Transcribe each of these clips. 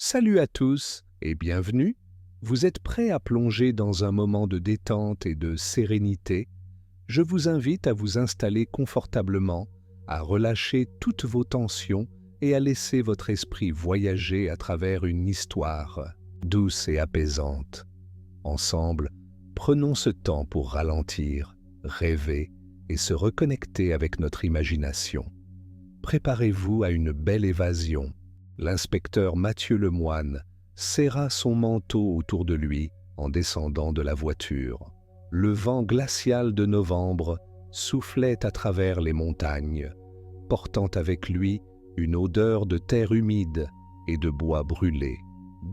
Salut à tous et bienvenue. Vous êtes prêts à plonger dans un moment de détente et de sérénité? Je vous invite à vous installer confortablement, à relâcher toutes vos tensions et à laisser votre esprit voyager à travers une histoire douce et apaisante. Ensemble, prenons ce temps pour ralentir, rêver et se reconnecter avec notre imagination. Préparez-vous à une belle évasion. L'inspecteur Mathieu Lemoine serra son manteau autour de lui en descendant de la voiture. Le vent glacial de novembre soufflait à travers les montagnes, portant avec lui une odeur de terre humide et de bois brûlé.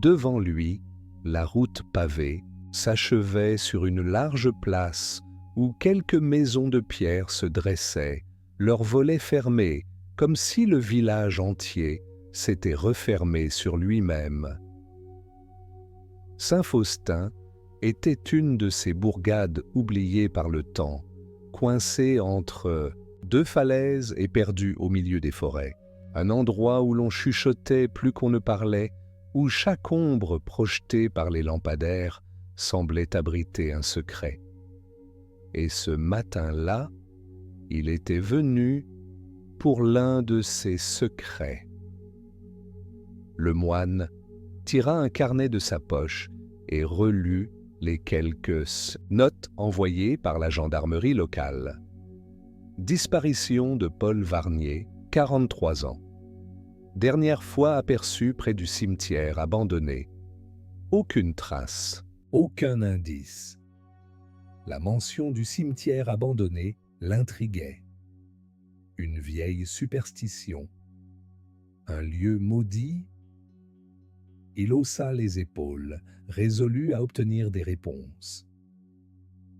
Devant lui, la route pavée s'achevait sur une large place où quelques maisons de pierre se dressaient, leurs volets fermés, comme si le village entier s'était refermé sur lui-même. Saint-Faustin était une de ces bourgades oubliées par le temps, coincée entre deux falaises et perdue au milieu des forêts. Un endroit où l'on chuchotait plus qu'on ne parlait, où chaque ombre projetée par les lampadaires semblait abriter un secret. Et ce matin-là, il était venu pour l'un de ces secrets. Le moine tira un carnet de sa poche et relut les quelques notes envoyées par la gendarmerie locale. Disparition de Paul Varnier, 43 ans. Dernière fois aperçu près du cimetière abandonné. Aucune trace, aucun indice. La mention du cimetière abandonné l'intriguait. Une vieille superstition. Un lieu maudit? Il haussa les épaules, résolu à obtenir des réponses.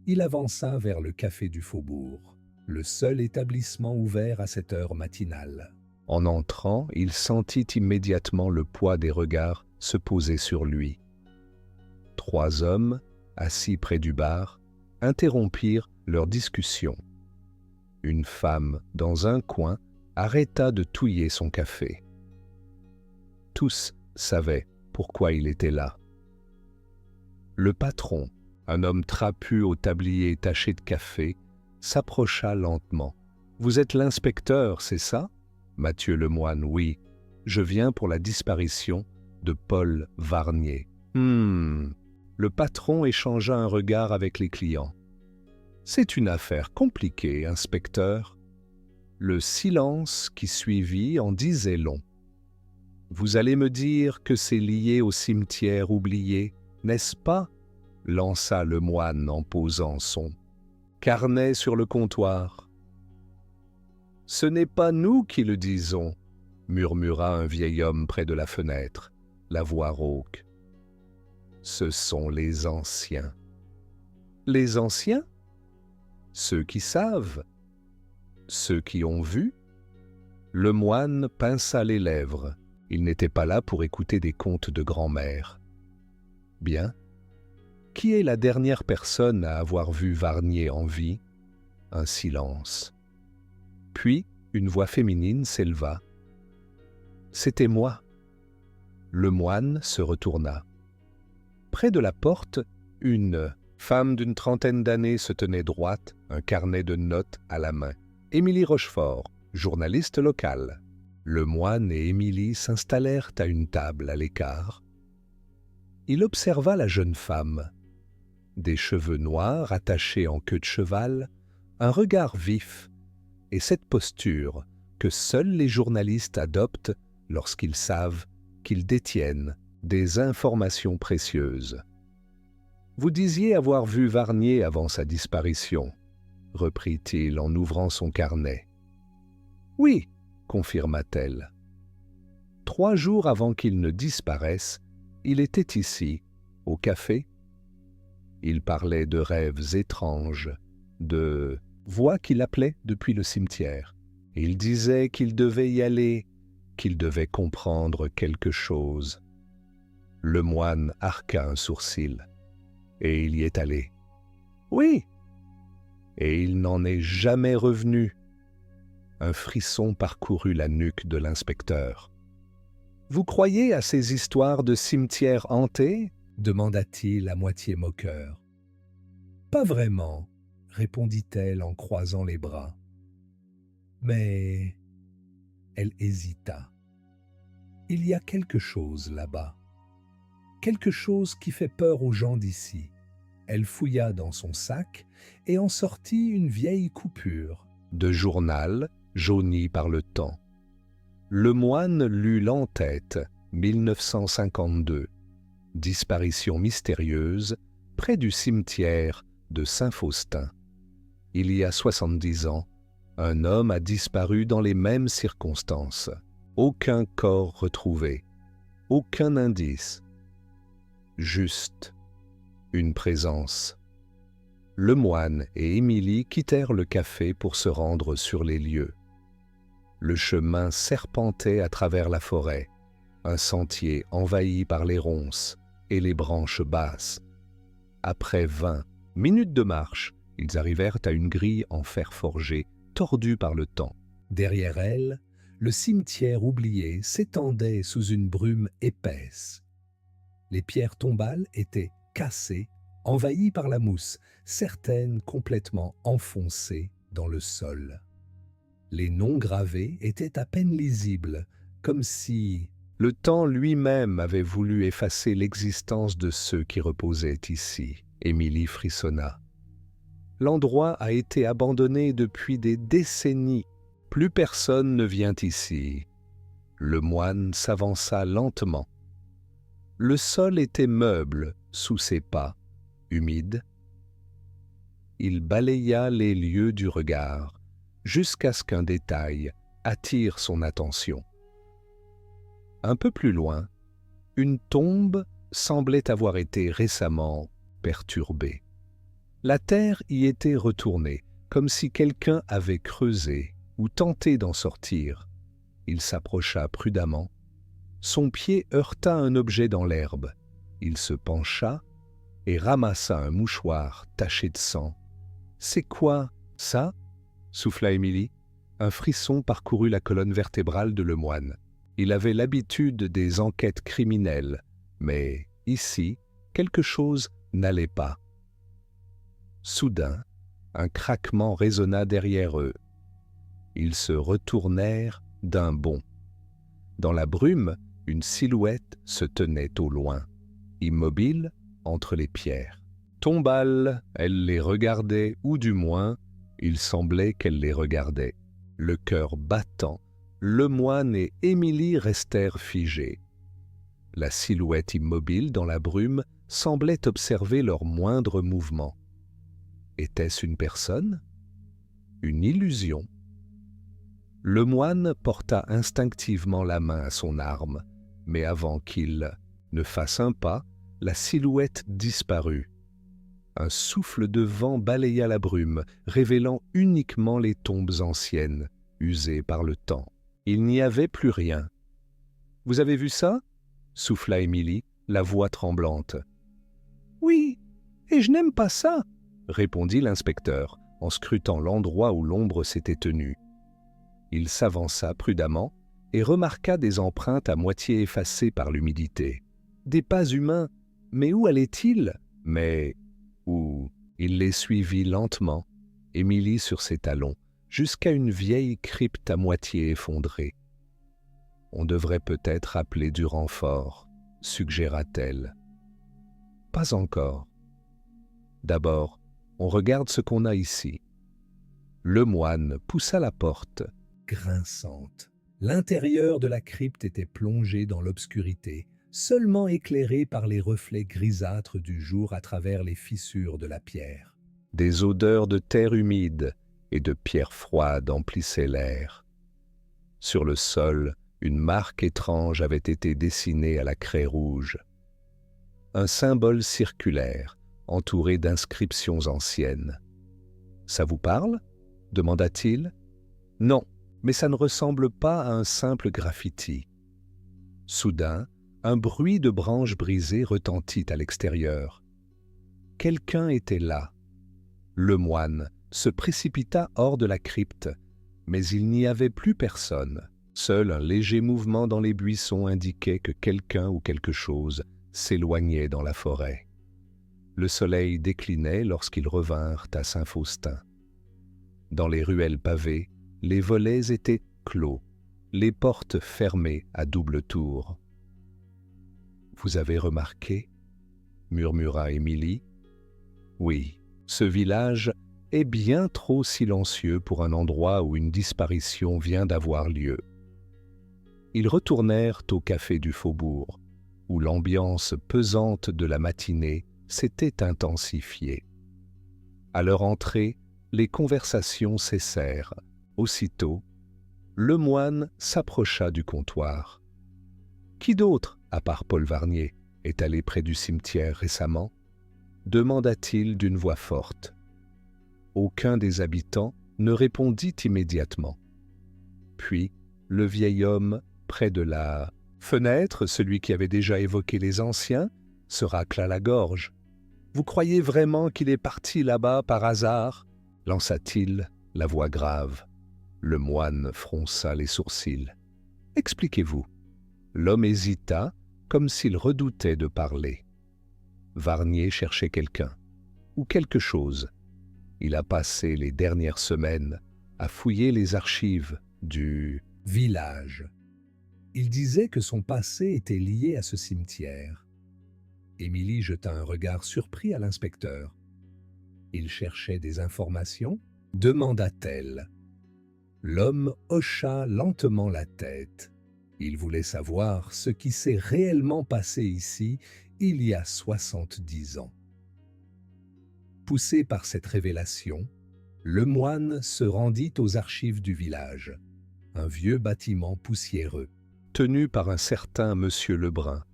Il avança vers le café du faubourg, le seul établissement ouvert à cette heure matinale. En entrant, il sentit immédiatement le poids des regards se poser sur lui. 3 hommes, assis près du bar, interrompirent leur discussion. Une femme, dans un coin, arrêta de touiller son café. Tous savaient pourquoi il était là. Le patron, un homme trapu au tablier taché de café, s'approcha lentement. « Vous êtes l'inspecteur, c'est ça ?» Mathieu Lemoine, oui. Je viens pour la disparition de Paul Varnier. Le patron échangea un regard avec les clients. C'est une affaire compliquée, inspecteur. Le silence qui suivit en disait long. Vous allez me dire que c'est lié au cimetière oublié, n'est-ce pas? Lança le moine en posant son carnet sur le comptoir. Ce n'est pas nous qui le disons, murmura un vieil homme près de la fenêtre, la voix rauque. Ce sont les anciens. Les anciens? Ceux qui savent? Ceux qui ont vu? Le moine pinça les lèvres. Il n'était pas là pour écouter des contes de grand-mère. Bien. Qui est la dernière personne à avoir vu Varnier en vie? Un silence. Puis, une voix féminine s'éleva. C'était moi. Le moine se retourna. Près de la porte, une femme d'une trentaine d'années se tenait droite, un carnet de notes à la main. Émilie Rochefort, journaliste locale. Le moine et Émilie s'installèrent à une table à l'écart. Il observa la jeune femme. Des cheveux noirs attachés en queue de cheval, un regard vif, et cette posture que seuls les journalistes adoptent lorsqu'ils savent qu'ils détiennent des informations précieuses. « Vous disiez avoir vu Varnier avant sa disparition, » reprit-il en ouvrant son carnet. « Oui, » confirma-t-elle. 3 jours avant qu'il ne disparaisse, il était ici, au café. Il parlait de rêves étranges, de voix qu'il appelait depuis le cimetière. Il disait qu'il devait y aller, qu'il devait comprendre quelque chose. Le moine arqua un sourcil, et il y est allé. Oui, et il n'en est jamais revenu. Un frisson parcourut la nuque de l'inspecteur. Vous croyez à ces histoires de cimetières hantés » demanda-t-il à moitié moqueur. « Pas vraiment, » répondit-elle en croisant les bras. Mais elle hésita. Il y a quelque chose là-bas. Quelque chose qui fait peur aux gens d'ici. Elle fouilla dans son sac et en sortit une vieille coupure de journal jauni par le temps. Le Moine lut l'en-tête, 1952. Disparition mystérieuse près du cimetière de Saint-Faustin. Il y a 70 ans, un homme a disparu dans les mêmes circonstances. Aucun corps retrouvé, aucun indice. Juste une présence. Le Moine et Émilie quittèrent le café pour se rendre sur les lieux. Le chemin serpentait à travers la forêt, un sentier envahi par les ronces et les branches basses. Après 20 minutes de marche, ils arrivèrent à une grille en fer forgé, tordue par le temps. Derrière elle, le cimetière oublié s'étendait sous une brume épaisse. Les pierres tombales étaient cassées, envahies par la mousse, certaines complètement enfoncées dans le sol. Les noms gravés étaient à peine lisibles, comme si le temps lui-même avait voulu effacer l'existence de ceux qui reposaient ici. Émilie frissonna. L'endroit a été abandonné depuis des décennies. Plus personne ne vient ici. Le Moine s'avança lentement. Le sol était meuble sous ses pas, humide. Il balaya les lieux du regard, jusqu'à ce qu'un détail attire son attention. Un peu plus loin, une tombe semblait avoir été récemment perturbée. La terre y était retournée, comme si quelqu'un avait creusé ou tenté d'en sortir. Il s'approcha prudemment. Son pied heurta un objet dans l'herbe. Il se pencha et ramassa un mouchoir taché de sang. « C'est quoi, ça ?» souffla Émilie. Un frisson parcourut la colonne vertébrale de Le Moine. Il avait l'habitude des enquêtes criminelles, mais ici, quelque chose n'allait pas. Soudain, un craquement résonna derrière eux. Ils se retournèrent d'un bond. Dans la brume, une silhouette se tenait au loin, immobile entre les pierres. Tombale, elle les regardait, ou du moins, il semblait qu'elle les regardait. Le cœur battant, Le Moine et Émilie restèrent figés. La silhouette immobile dans la brume semblait observer leurs moindres mouvements. Était-ce une personne? Une illusion? Le Moine porta instinctivement la main à son arme, mais avant qu'il ne fasse un pas, la silhouette disparut. Un souffle de vent balaya la brume, révélant uniquement les tombes anciennes, usées par le temps. Il n'y avait plus rien. « Vous avez vu ça ?» souffla Émilie, la voix tremblante. « Oui, et je n'aime pas ça !» répondit l'inspecteur, en scrutant l'endroit où l'ombre s'était tenue. Il s'avança prudemment et remarqua des empreintes à moitié effacées par l'humidité. Des pas humains, mais où allaient-ils? Mais où? Il les suivit lentement, Émilie sur ses talons, jusqu'à une vieille crypte à moitié effondrée. « On devrait peut-être appeler du renfort, » suggéra-t-elle. « Pas encore. D'abord, on regarde ce qu'on a ici. » Le Moine poussa la porte, grinçante. L'intérieur de la crypte était plongé dans l'obscurité, seulement éclairé par les reflets grisâtres du jour à travers les fissures de la pierre. Des odeurs de terre humide et de pierre froide emplissaient l'air. Sur le sol, une marque étrange avait été dessinée à la craie rouge. Un symbole circulaire, entouré d'inscriptions anciennes. « Ça vous parle ?» demanda-t-il. « Non, mais ça ne ressemble pas à un simple graffiti. » Soudain, un bruit de branches brisées retentit à l'extérieur. Quelqu'un était là. Le Moine se précipita hors de la crypte, mais il n'y avait plus personne. Seul un léger mouvement dans les buissons indiquait que quelqu'un ou quelque chose s'éloignait dans la forêt. Le soleil déclinait lorsqu'ils revinrent à Saint-Faustin. Dans les ruelles pavées, les volets étaient clos, les portes fermées à double tour. « Vous avez remarqué ?» murmura Émilie. « Oui, ce village est bien trop silencieux pour un endroit où une disparition vient d'avoir lieu. » Ils retournèrent au café du faubourg, où l'ambiance pesante de la matinée s'était intensifiée. À leur entrée, les conversations cessèrent. Aussitôt, le moine s'approcha du comptoir. « Qui d'autre, à part Paul Varnier, est allé près du cimetière récemment ?» demanda-t-il d'une voix forte. Aucun des habitants ne répondit immédiatement. Puis, le vieil homme, près de la fenêtre, celui qui avait déjà évoqué les anciens, se racla la gorge. « Vous croyez vraiment qu'il est parti là-bas par hasard ?» lança-t-il, la voix grave. Le moine fronça les sourcils. « Expliquez-vous. » L'homme hésita, comme s'il redoutait de parler. Varnier cherchait quelqu'un, ou quelque chose. Il a passé les dernières semaines à fouiller les archives du village. Il disait que son passé était lié à ce cimetière. Émilie jeta un regard surpris à l'inspecteur. Il cherchait des informations, demanda-t-elle. L'homme hocha lentement la tête. Il voulait savoir ce qui s'est réellement passé ici il y a 70 ans. Poussé par cette révélation, le moine se rendit aux archives du village, un vieux bâtiment poussiéreux, tenu par un certain monsieur Lebrun,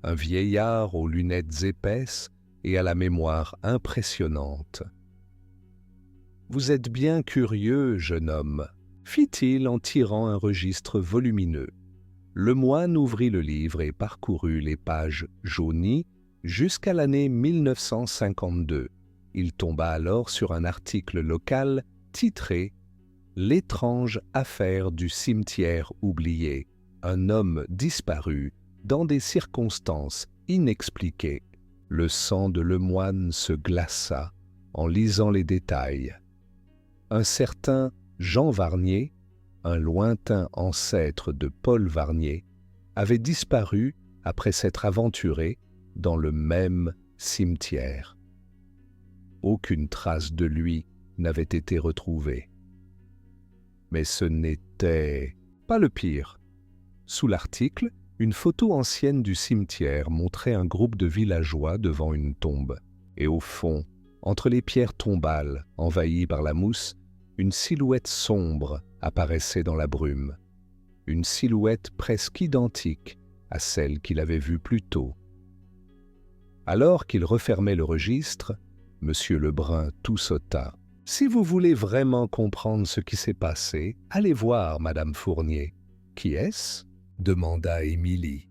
un vieillard aux lunettes épaisses et à la mémoire impressionnante. « Vous êtes bien curieux, jeune homme, » fit-il en tirant un registre volumineux. Le moine ouvrit le livre et parcourut les pages jaunies jusqu'à l'année 1952. Il tomba alors sur un article local titré « L'étrange affaire du cimetière oublié, un homme disparu dans des circonstances inexpliquées ». Le sang de Lemoine se glaça en lisant les détails. Un certain Jean Varnier, un lointain ancêtre de Paul Varnier, avait disparu après s'être aventuré dans le même cimetière. Aucune trace de lui n'avait été retrouvée. Mais ce n'était pas le pire. Sous l'article, une photo ancienne du cimetière montrait un groupe de villageois devant une tombe. Et au fond, entre les pierres tombales envahies par la mousse, une silhouette sombre apparaissait dans la brume. Une silhouette presque identique à celle qu'il avait vue plus tôt. Alors qu'il refermait le registre, M. Lebrun tout sauta. « Si vous voulez vraiment comprendre ce qui s'est passé, allez voir Madame Fournier. »« Qui est-ce » demanda Émilie.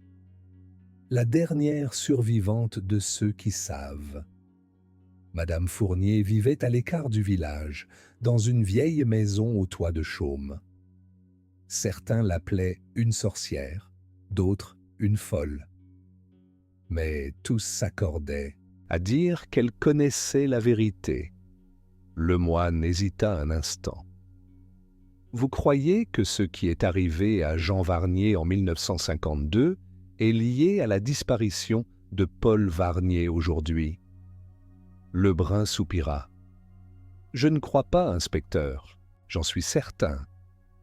« La dernière survivante de ceux qui savent. » Madame Fournier vivait à l'écart du village, dans une vieille maison au toit de chaume. Certains l'appelaient une sorcière, d'autres une folle. Mais tous s'accordaient à dire qu'elle connaissait la vérité. Le moine hésita un instant. « Vous croyez que ce qui est arrivé à Jean Varnier en 1952 est lié à la disparition de Paul Varnier aujourd'hui ?» Lebrun soupira. « Je ne crois pas, inspecteur, j'en suis certain. »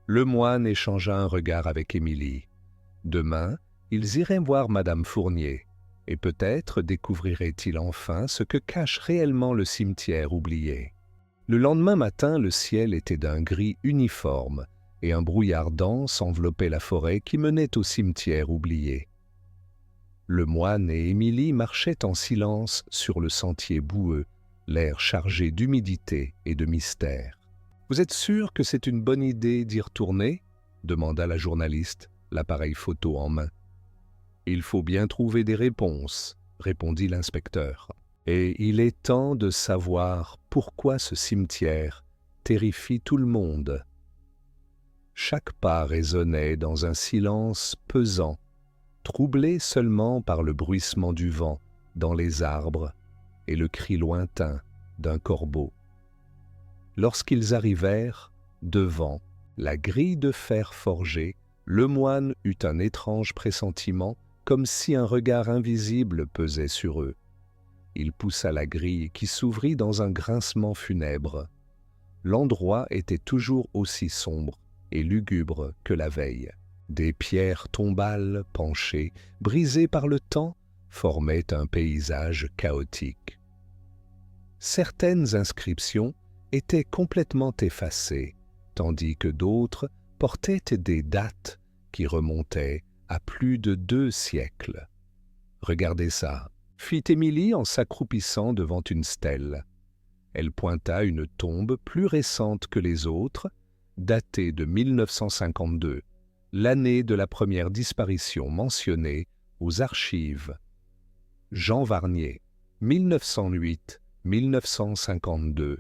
Le moine échangea un regard avec Émilie. Demain, ils iraient voir Madame Fournier, et peut-être découvriraient-ils enfin ce que cache réellement le cimetière oublié. Le lendemain matin, le ciel était d'un gris uniforme, et un brouillard dense enveloppait la forêt qui menait au cimetière oublié. Le moine et Émilie marchaient en silence sur le sentier boueux, l'air chargé d'humidité et de mystère. « Vous êtes sûr que c'est une bonne idée d'y retourner ?» demanda la journaliste, l'appareil photo en main. « Il faut bien trouver des réponses, » répondit l'inspecteur. « Et il est temps de savoir pourquoi ce cimetière terrifie tout le monde. » Chaque pas résonnait dans un silence pesant, troublé seulement par le bruissement du vent dans les arbres et le cri lointain d'un corbeau. Lorsqu'ils arrivèrent devant la grille de fer forgé, le moine eut un étrange pressentiment, comme si un regard invisible pesait sur eux. Il poussa la grille qui s'ouvrit dans un grincement funèbre. L'endroit était toujours aussi sombre et lugubre que la veille. Des pierres tombales penchées, brisées par le temps, formaient un paysage chaotique. Certaines inscriptions étaient complètement effacées, tandis que d'autres portaient des dates qui remontaient à plus de 2 siècles. « Regardez ça !» fit Émilie en s'accroupissant devant une stèle. Elle pointa une tombe plus récente que les autres, datée de 1952, l'année de la première disparition mentionnée aux archives. Jean Varnier, 1908-1952.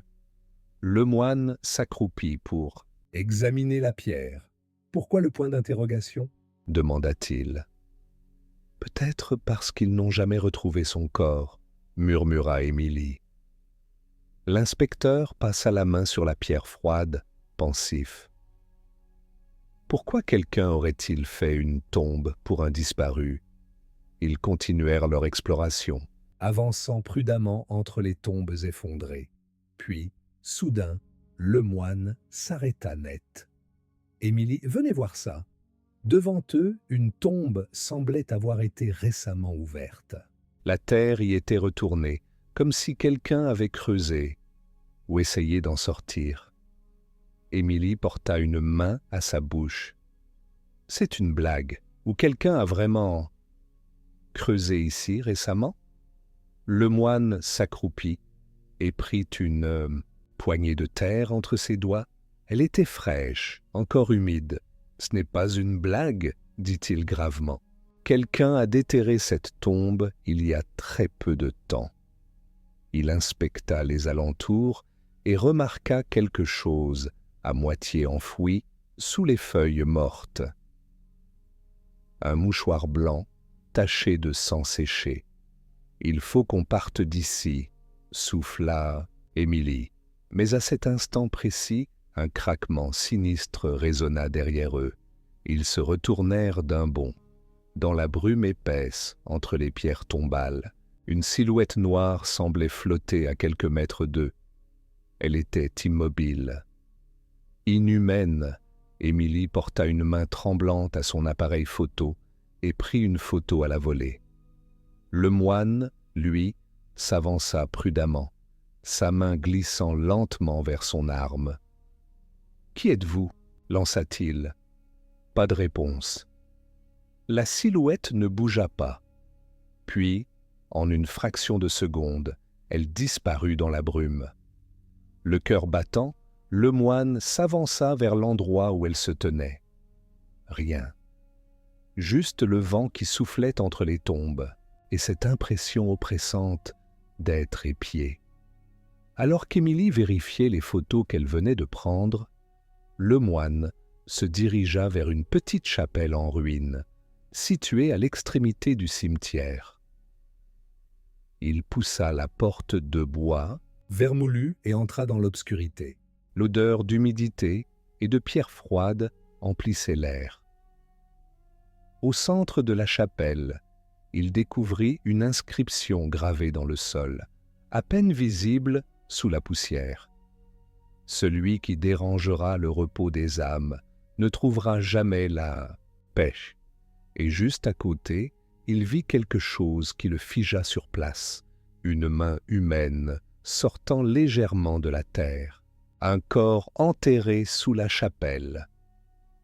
Le moine s'accroupit pour examiner la pierre. « Pourquoi le point d'interrogation » demanda-t-il. « Peut-être parce qu'ils n'ont jamais retrouvé son corps, » murmura Émilie. L'inspecteur passa la main sur la pierre froide, pensif. Pourquoi quelqu'un aurait-il fait une tombe pour un disparu? Ils continuèrent leur exploration, avançant prudemment entre les tombes effondrées. Puis, soudain, le moine s'arrêta net. « Émilie, venez voir ça. » Devant eux, une tombe semblait avoir été récemment ouverte. La terre y était retournée, comme si quelqu'un avait creusé ou essayé d'en sortir. Émilie porta une main à sa bouche. « C'est une blague, ou quelqu'un a vraiment creusé ici récemment ?» Le moine s'accroupit et prit une poignée de terre entre ses doigts. Elle était fraîche, encore humide. « Ce n'est pas une blague, » dit-il gravement. « Quelqu'un a déterré cette tombe il y a très peu de temps. » Il inspecta les alentours et remarqua quelque chose à moitié enfoui sous les feuilles mortes. Un mouchoir blanc taché de sang séché. « Il faut qu'on parte d'ici, » souffla Émilie. Mais à cet instant précis, un craquement sinistre résonna derrière eux. Ils se retournèrent d'un bond. Dans la brume épaisse, entre les pierres tombales, une silhouette noire semblait flotter à quelques mètres d'eux. Elle était immobile. Inhumaine, Émilie porta une main tremblante à son appareil photo et prit une photo à la volée. Le moine, lui, s'avança prudemment, sa main glissant lentement vers son arme. « Qui êtes-vous » lança-t-il. Pas de réponse. La silhouette ne bougea pas. Puis, en une fraction de seconde, elle disparut dans la brume. Le cœur battant, le moine s'avança vers l'endroit où elle se tenait. Rien. Juste le vent qui soufflait entre les tombes et cette impression oppressante d'être épiée. Alors qu'Émilie vérifiait les photos qu'elle venait de prendre, le moine se dirigea vers une petite chapelle en ruine, située à l'extrémité du cimetière. Il poussa la porte de bois, vermoulue, et entra dans l'obscurité. L'odeur d'humidité et de pierre froide emplissait l'air. Au centre de la chapelle, il découvrit une inscription gravée dans le sol, à peine visible sous la poussière. « Celui qui dérangera le repos des âmes ne trouvera jamais la paix. » Et juste à côté, il vit quelque chose qui le figea sur place, une main humaine sortant légèrement de la terre, un corps enterré sous la chapelle.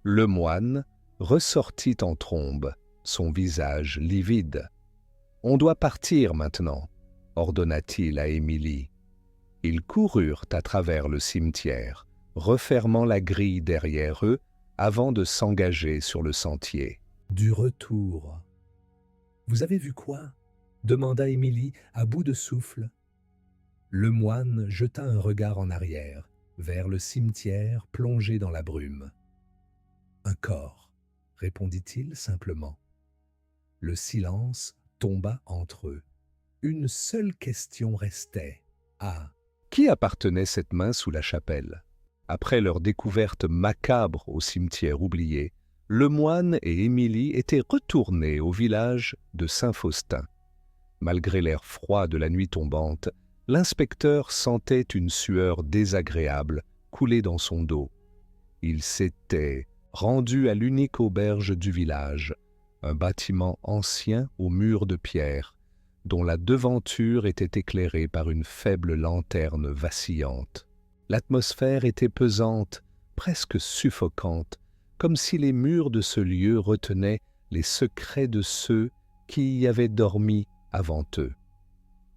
Le moine ressortit en trombe, son visage livide. « On doit partir maintenant, » ordonna-t-il à Émilie. Ils coururent à travers le cimetière, refermant la grille derrière eux avant de s'engager sur le sentier. Du retour. « Vous avez vu quoi ?» demanda Émilie à bout de souffle. Le moine jeta un regard en arrière, vers le cimetière plongé dans la brume. Un corps, répondit-il simplement. Le silence tomba entre eux. Une seule question restait. À qui appartenait cette main sous la chapelle? Après leur découverte macabre au cimetière oublié, le moine et Émilie étaient retournés au village de Saint-Faustin. Malgré l'air froid de la nuit tombante, l'inspecteur sentait une sueur désagréable couler dans son dos. Il s'était rendu à l'unique auberge du village, un bâtiment ancien aux murs de pierre, dont la devanture était éclairée par une faible lanterne vacillante. L'atmosphère était pesante, presque suffocante, comme si les murs de ce lieu retenaient les secrets de ceux qui y avaient dormi avant eux.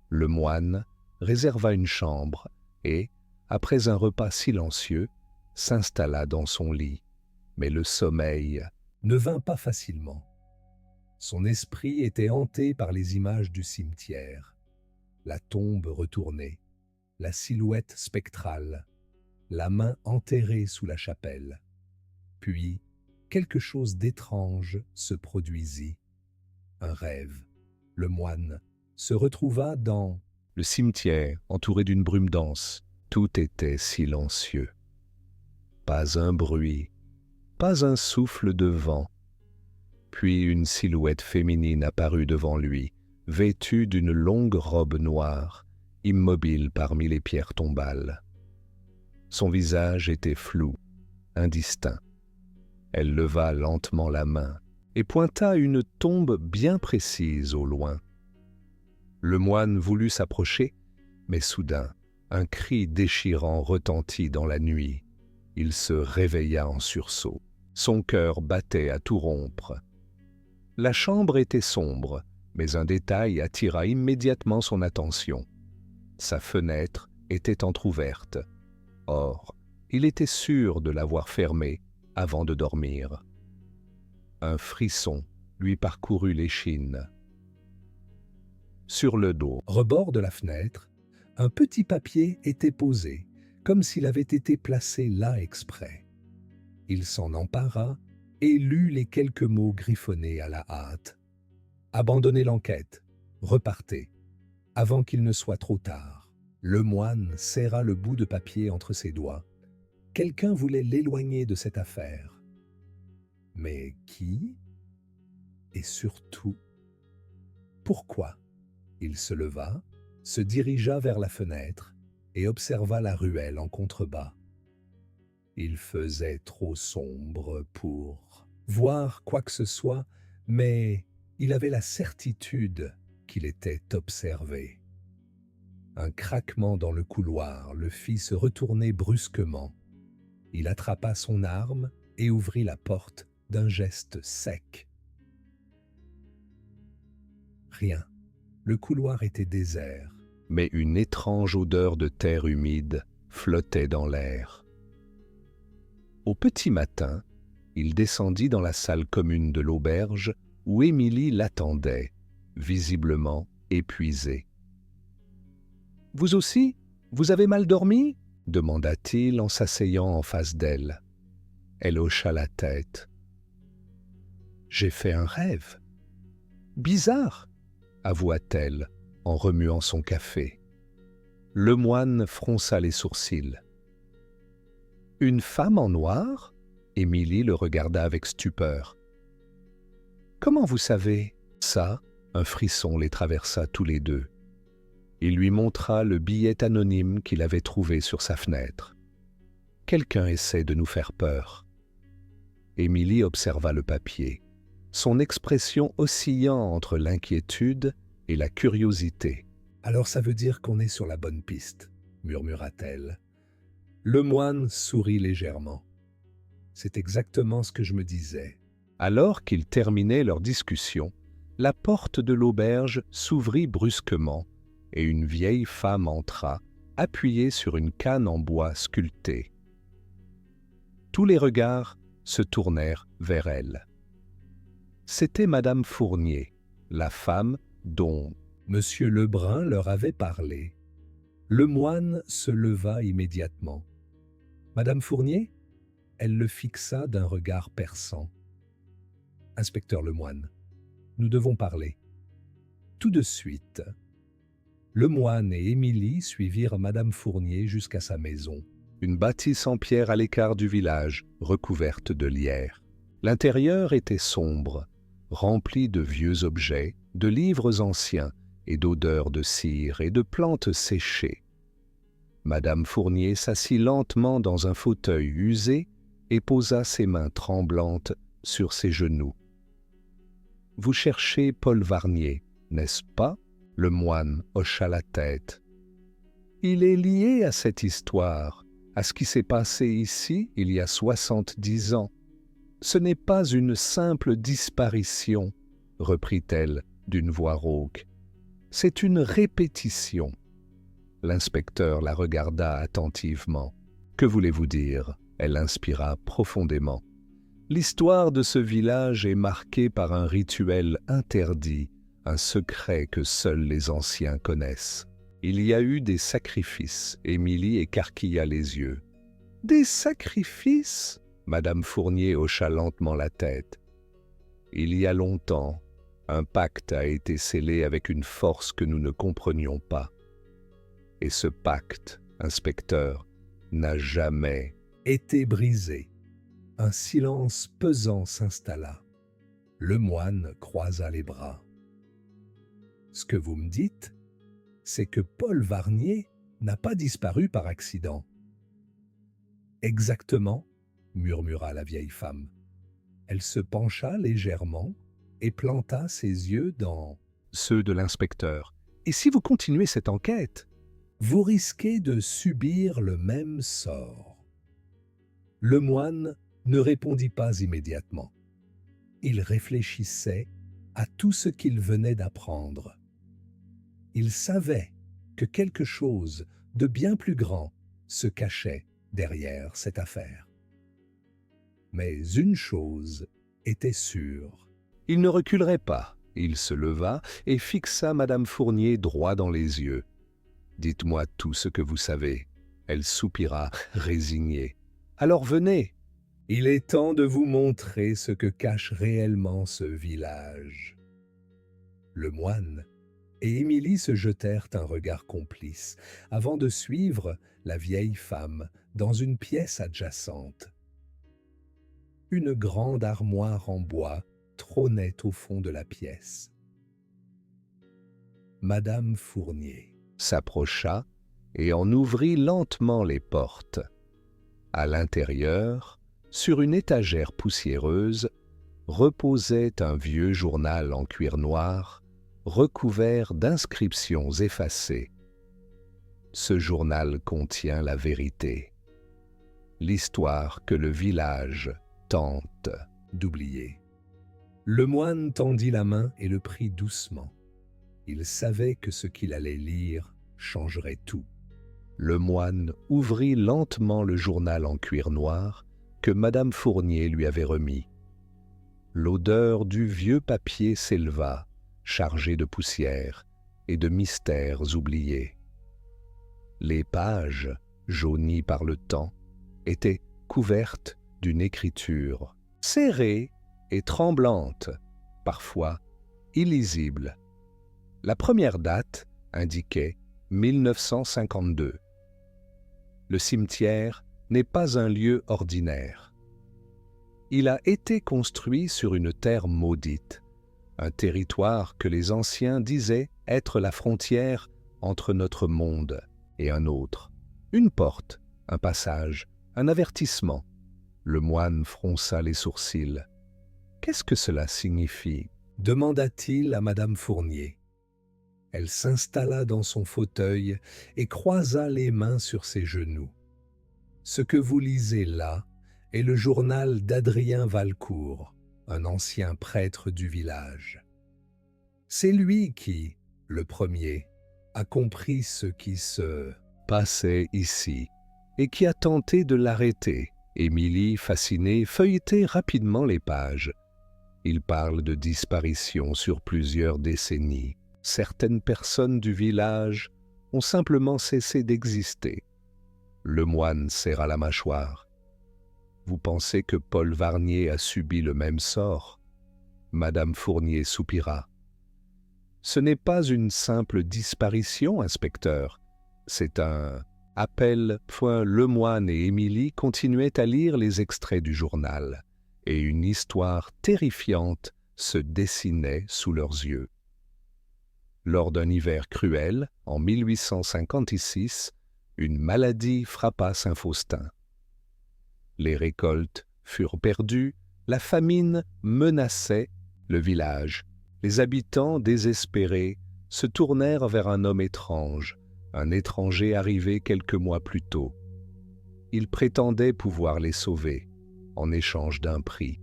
Le moine réserva une chambre et, après un repas silencieux, s'installa dans son lit. Mais le sommeil ne vint pas facilement. Son esprit était hanté par les images du cimetière, la tombe retournée, la silhouette spectrale, la main enterrée sous la chapelle. Puis, quelque chose d'étrange se produisit. Un rêve. Le moine se retrouva dans le cimetière, entouré d'une brume dense. Tout était silencieux. Pas un bruit, pas un souffle de vent. Puis une silhouette féminine apparut devant lui, vêtue d'une longue robe noire, immobile parmi les pierres tombales. Son visage était flou, indistinct. Elle leva lentement la main et pointa une tombe bien précise au loin. Le moine voulut s'approcher, mais soudain, un cri déchirant retentit dans la nuit. Il se réveilla en sursaut. Son cœur battait à tout rompre. La chambre était sombre, mais un détail attira immédiatement son attention. Sa fenêtre était entr'ouverte. Or, il était sûr de l'avoir fermée avant de dormir. Un frisson lui parcourut l'échine. Sur le dos, rebord de la fenêtre, un petit papier était posé, comme s'il avait été placé là exprès. Il s'en empara et lut les quelques mots griffonnés à la hâte. Abandonnez l'enquête, repartez, avant qu'il ne soit trop tard. Le moine serra le bout de papier entre ses doigts. Quelqu'un voulait l'éloigner de cette affaire. Mais qui? Et surtout, pourquoi? Il se leva, se dirigea vers la fenêtre et observa la ruelle en contrebas. Il faisait trop sombre pour voir quoi que ce soit, mais il avait la certitude qu'il était observé. Un craquement dans le couloir le fit se retourner brusquement. Il attrapa son arme et ouvrit la porte d'un geste sec. Rien. Le couloir était désert, mais une étrange odeur de terre humide flottait dans l'air. Au petit matin, il descendit dans la salle commune de l'auberge où Émilie l'attendait, visiblement épuisée. « Vous aussi, vous avez mal dormi ?» demanda-t-il en s'asseyant en face d'elle. Elle hocha la tête. « J'ai fait un rêve. Bizarre, avoua-t-elle en remuant son café. Le moine fronça les sourcils. « Une femme en noir ?» Émilie le regarda avec stupeur. « Comment vous savez ?» Ça, un frisson les traversa tous les deux. Il lui montra le billet anonyme qu'il avait trouvé sur sa fenêtre. « Quelqu'un essaie de nous faire peur. » Émilie observa le papier, son expression oscillant entre l'inquiétude et la curiosité. « Alors ça veut dire qu'on est sur la bonne piste, » murmura-t-elle. Le moine sourit légèrement. « C'est exactement ce que je me disais. » Alors qu'ils terminaient leur discussion, la porte de l'auberge s'ouvrit brusquement et une vieille femme entra, appuyée sur une canne en bois sculptée. Tous les regards se tournèrent vers elle. C'était Madame Fournier, la femme dont Monsieur Lebrun leur avait parlé. Le moine se leva immédiatement. « Madame Fournier ?» Elle le fixa d'un regard perçant. « Inspecteur Lemoine, nous devons parler. » Tout de suite, Lemoine et Émilie suivirent Madame Fournier jusqu'à sa maison, une bâtisse en pierre à l'écart du village, recouverte de lierre. L'intérieur était sombre, rempli de vieux objets, de livres anciens et d'odeurs de cire et de plantes séchées. Madame Fournier s'assit lentement dans un fauteuil usé et posa ses mains tremblantes sur ses genoux. « Vous cherchez Paul Varnier, n'est-ce pas ?» Lemoine hocha la tête. « Il est lié à cette histoire, à ce qui s'est passé ici il y a 70 ans. Ce n'est pas une simple disparition, reprit-elle d'une voix rauque. C'est une répétition. » L'inspecteur la regarda attentivement. « Que voulez-vous dire ?» Elle inspira profondément. « L'histoire de ce village est marquée par un rituel interdit, un secret que seuls les anciens connaissent. Il y a eu des sacrifices. » Émilie écarquilla les yeux. « Des sacrifices ?» Madame Fournier hocha lentement la tête. « Il y a longtemps, un pacte a été scellé avec une force que nous ne comprenions pas. Et ce pacte, inspecteur, n'a jamais été brisé. » Un silence pesant s'installa. Lemoine croisa les bras. « Ce que vous me dites, c'est que Paul Varnier n'a pas disparu par accident. »« Exactement, » murmura la vieille femme. Elle se pencha légèrement et planta ses yeux dans ceux de l'inspecteur. « Et si vous continuez cette enquête, vous risquez de subir le même sort. » Lemoine ne répondit pas immédiatement. Il réfléchissait à tout ce qu'il venait d'apprendre. Il savait que quelque chose de bien plus grand se cachait derrière cette affaire. Mais une chose était sûre. Il ne reculerait pas. Il se leva et fixa Madame Fournier droit dans les yeux. « Dites-moi tout ce que vous savez. » Elle soupira, résignée. « Alors venez. Il est temps de vous montrer ce que cache réellement ce village. » Lemoine et Émilie se jetèrent un regard complice avant de suivre la vieille femme dans une pièce adjacente. Une grande armoire en bois trônait au fond de la pièce. Madame Fournier s'approcha et en ouvrit lentement les portes. À l'intérieur, sur une étagère poussiéreuse, reposait un vieux journal en cuir noir, recouvert d'inscriptions effacées. Ce journal contient la vérité, l'histoire que le village tente d'oublier. Lemoine tendit la main et le prit doucement. Il savait que ce qu'il allait lire changerait tout. Lemoine ouvrit lentement le journal en cuir noir que Madame Fournier lui avait remis. L'odeur du vieux papier s'éleva, chargée de poussière et de mystères oubliés. Les pages, jaunies par le temps, étaient couvertes d'une écriture serrée et tremblante, parfois illisible. La première date indiquait 1952. Le cimetière n'est pas un lieu ordinaire. Il a été construit sur une terre maudite, un territoire que les anciens disaient être la frontière entre notre monde et un autre. Une porte, un passage, un avertissement. Le moine fronça les sourcils. « Qu'est-ce que cela signifie ?» demanda-t-il à Madame Fournier. Elle s'installa dans son fauteuil et croisa les mains sur ses genoux. « Ce que vous lisez là est le journal d'Adrien Valcourt, un ancien prêtre du village. C'est lui qui, le premier, a compris ce qui se passait ici et qui a tenté de l'arrêter. » Émilie, fascinée, feuilletait rapidement les pages. Il parle de disparitions sur plusieurs décennies. Certaines personnes du village ont simplement cessé d'exister. Le moine serra la mâchoire. « Vous pensez que Paul Varnier a subi le même sort? Madame Fournier soupira. Ce n'est pas une simple disparition, inspecteur. C'est un appel. Lemoine et Émilie continuaient à lire les extraits du journal, et une histoire terrifiante se dessinait sous leurs yeux. Lors d'un hiver cruel, en 1856, une maladie frappa Saint-Faustin. Les récoltes furent perdues, la famine menaçait le village. Les habitants, désespérés, se tournèrent vers un homme étrange, un étranger arrivé quelques mois plus tôt. Il prétendait pouvoir les sauver, en échange d'un prix.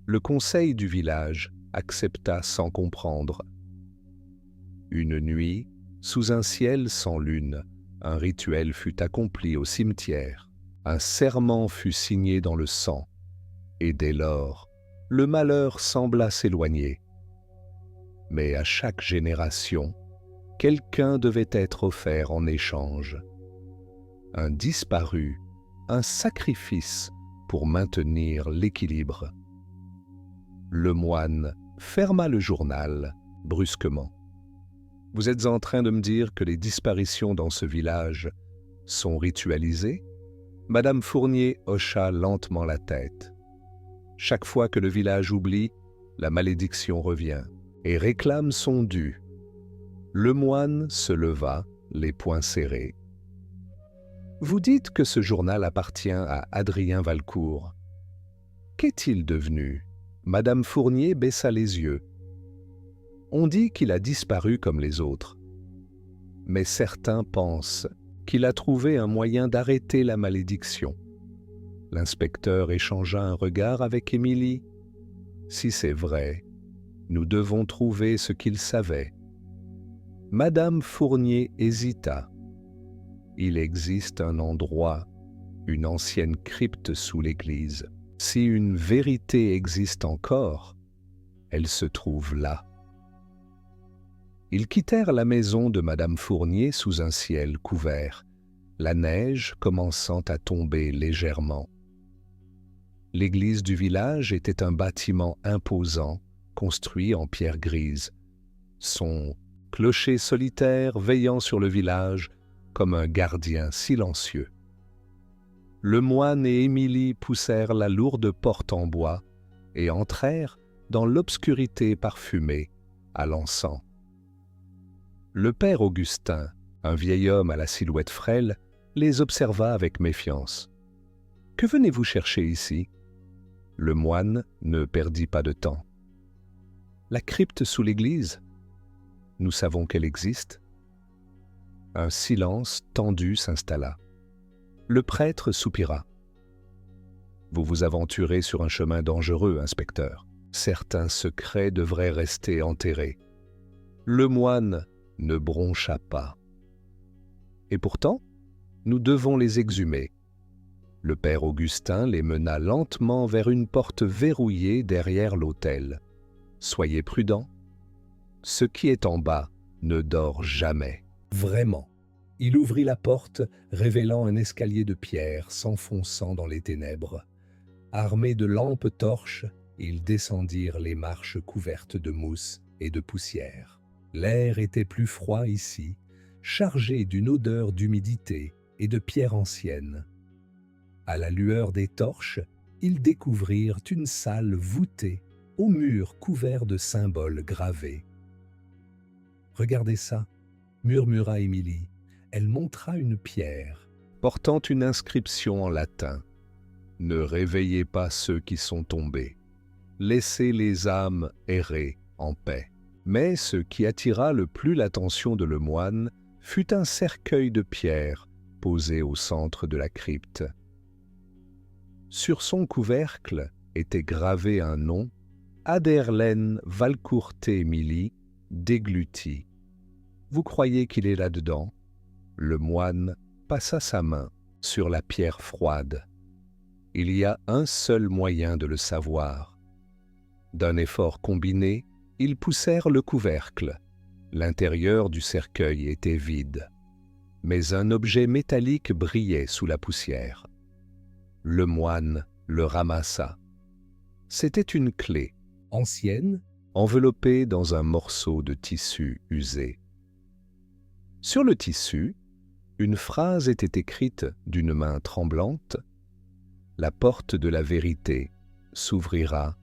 Le conseil du village accepta sans comprendre. Une nuit, sous un ciel sans lune, un rituel fut accompli au cimetière. Un serment fut signé dans le sang, et dès lors, le malheur sembla s'éloigner. Mais à chaque génération, quelqu'un devait être offert en échange. Un disparu, un sacrifice pour maintenir l'équilibre. Lemoine ferma le journal brusquement. Vous êtes en train de me dire que les disparitions dans ce village sont ritualisées? Madame Fournier hocha lentement la tête. Chaque fois que le village oublie, la malédiction revient et réclame son dû. Lemoine se leva, les poings serrés. Vous dites que ce journal appartient à Adrien Valcourt. Qu'est-il devenu? Madame Fournier baissa les yeux. On dit qu'il a disparu comme les autres. Mais certains pensent qu'il a trouvé un moyen d'arrêter la malédiction. L'inspecteur échangea un regard avec Émilie. Si c'est vrai, nous devons trouver ce qu'il savait. Madame Fournier hésita. Il existe un endroit, une ancienne crypte sous l'église. Si une vérité existe encore, elle se trouve là. Ils quittèrent la maison de Madame Fournier sous un ciel couvert, la neige commençant à tomber légèrement. L'église du village était un bâtiment imposant, construit en pierre grise. Son clocher solitaire veillant sur le village comme un gardien silencieux. Lemoine et Émilie poussèrent la lourde porte en bois et entrèrent dans l'obscurité parfumée à l'encens. Le père Augustin, un vieil homme à la silhouette frêle, les observa avec méfiance. « Que venez-vous chercher ici ?» Le moine ne perdit pas de temps. « La crypte sous l'église ? Nous savons qu'elle existe. » Un silence tendu s'installa. Le prêtre soupira. « Vous vous aventurez sur un chemin dangereux, inspecteur. Certains secrets devraient rester enterrés. » Le moine ne broncha pas. « Et pourtant, nous devons les exhumer. » Le père Augustin les mena lentement vers une porte verrouillée derrière l'autel. « Soyez prudents. Ce qui est en bas ne dort jamais. » Vraiment. Il ouvrit la porte, révélant un escalier de pierre s'enfonçant dans les ténèbres. Armés de lampes torches, ils descendirent les marches couvertes de mousse et de poussière. L'air était plus froid ici, chargé d'une odeur d'humidité et de pierre ancienne. À la lueur des torches, ils découvrirent une salle voûtée, aux murs couverts de symboles gravés. « Regardez ça !» murmura Émilie. Elle montra une pierre, portant une inscription en latin. « Ne réveillez pas ceux qui sont tombés. Laissez les âmes errer en paix. » Mais ce qui attira le plus l'attention de Lemoine fut un cercueil de pierre posé au centre de la crypte. Sur son couvercle était gravé un nom, Aderlaine Valcourt-Émilie, déglutie. Vous croyez qu'il est là-dedans? Le moine passa sa main sur la pierre froide. Il y a un seul moyen de le savoir. D'un effort combiné, ils poussèrent le couvercle. L'intérieur du cercueil était vide, mais un objet métallique brillait sous la poussière. Le moine le ramassa. C'était une clé, ancienne, enveloppée dans un morceau de tissu usé. Sur le tissu, une phrase était écrite d'une main tremblante. La porte de la vérité s'ouvrira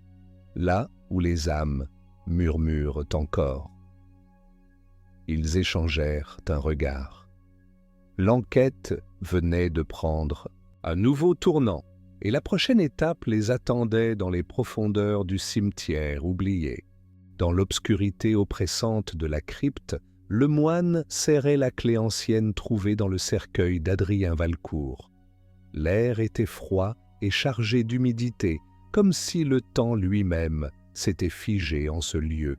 là où les âmes murmurent encore. Ils échangèrent un regard. L'enquête venait de prendre un nouveau tournant, et la prochaine étape les attendait dans les profondeurs du cimetière oublié. Dans l'obscurité oppressante de la crypte, le moine serrait la clé ancienne trouvée dans le cercueil d'Adrien Valcourt. L'air était froid et chargé d'humidité, comme si le temps lui-même s'était figé en ce lieu.